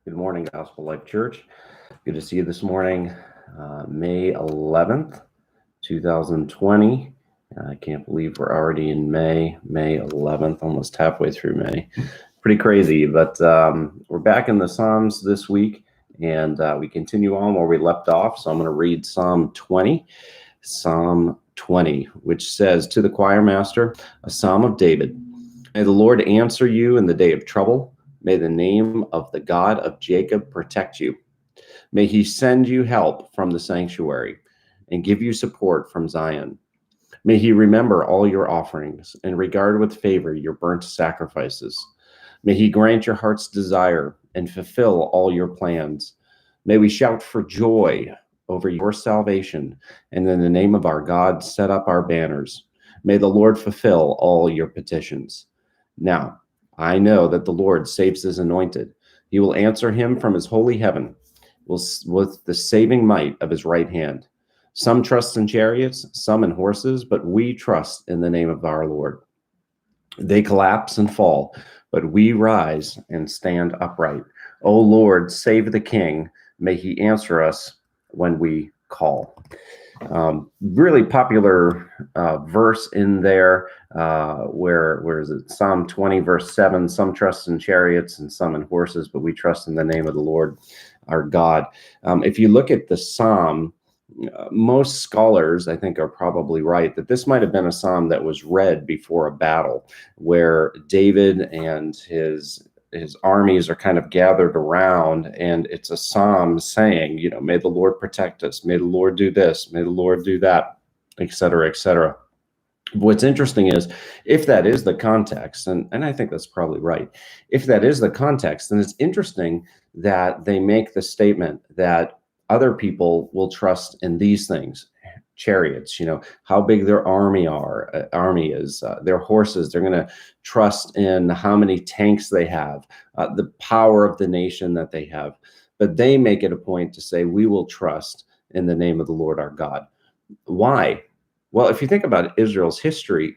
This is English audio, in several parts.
Good morning, Gospel Life Church. Good to see you this morning, May 11th, 2020. I can't believe we're already in May 11th, almost halfway through May. Pretty crazy, but we're back in the Psalms this week, and we continue on where we left off. So I'm going to read Psalm 20, which says, "To the choir master, a psalm of David. May the Lord answer you in the day of trouble. May the name of the God of Jacob protect you. May he send you help from the sanctuary and give you support from Zion. May he remember all your offerings and regard with favor your burnt sacrifices. May he grant your heart's desire and fulfill all your plans. May we shout for joy over your salvation, and in the name of our God set up our banners. May the Lord fulfill all your petitions. Now, I know that the Lord saves his anointed. He will answer him from his holy heaven with the saving might of his right hand. Some trust in chariots, some in horses, but we trust in the name of our Lord. They collapse and fall, but we rise and stand upright. O Lord, save the king. May he answer us when we call." Really popular verse in there, where is it? Psalm 20, verse 7, "Some trust in chariots and some in horses, but we trust in the name of the Lord our God." If you look at the psalm, most scholars, I think, are probably right that this might have been a psalm that was read before a battle, where David and his armies are kind of gathered around, and it's a psalm saying, may the Lord protect us, may the Lord do this, may the Lord do that, etc., etc. What's interesting is, if that is the context, and I think that's probably right, if that is the context, then it's interesting that they make the statement that other people will trust in these things. Chariots, how big their army is, their horses. They're going to trust in how many tanks they have, the power of the nation that they have. But they make it a point to say, we will trust in the name of the Lord our God. Why? Well, if you think about Israel's history,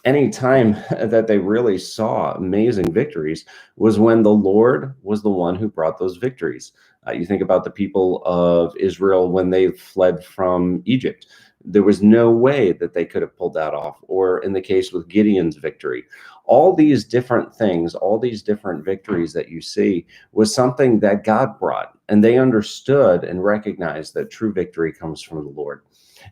any time that they really saw amazing victories was when the Lord was the one who brought those victories. You think about the people of Israel when they fled from Egypt. There was no way that they could have pulled that off. Or in the case with Gideon's victory, all these different things, all these different victories that you see was something that God brought. And they understood and recognized that true victory comes from the Lord.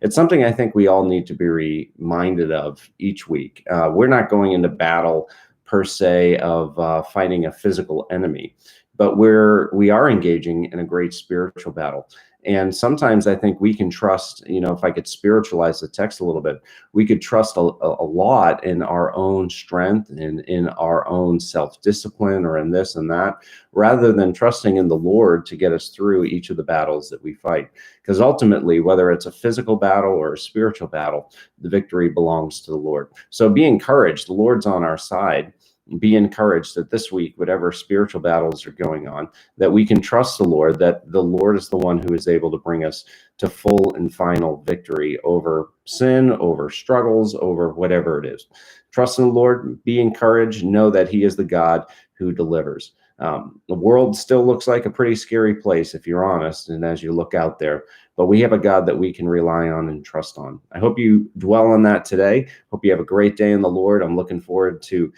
It's something I think we all need to be reminded of each week. We're not going into battle per se of fighting a physical enemy, but we are engaging in a great spiritual battle. And sometimes I think we can trust, if I could spiritualize the text a little bit, we could trust a lot in our own strength and in our own self-discipline or in this and that, rather than trusting in the Lord to get us through each of the battles that we fight. Because ultimately, whether it's a physical battle or a spiritual battle, the victory belongs to the Lord. So be encouraged. The Lord's on our side. Be encouraged that this week, whatever spiritual battles are going on, that we can trust the Lord, that the Lord is the one who is able to bring us to full and final victory over sin, over struggles, over whatever it is. Trust in the Lord, be encouraged, know that he is the God who delivers. The world still looks like a pretty scary place, if you're honest, and as you look out there, but we have a God that we can rely on and trust on. I hope you dwell on that today. Hope you have a great day in the Lord. I'm looking forward to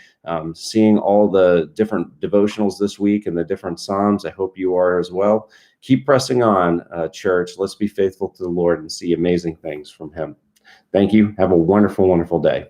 seeing all the different devotionals this week and the different Psalms. I hope you are as well. Keep pressing on, church. Let's be faithful to the Lord and see amazing things from him. Thank you. Have a wonderful, wonderful day.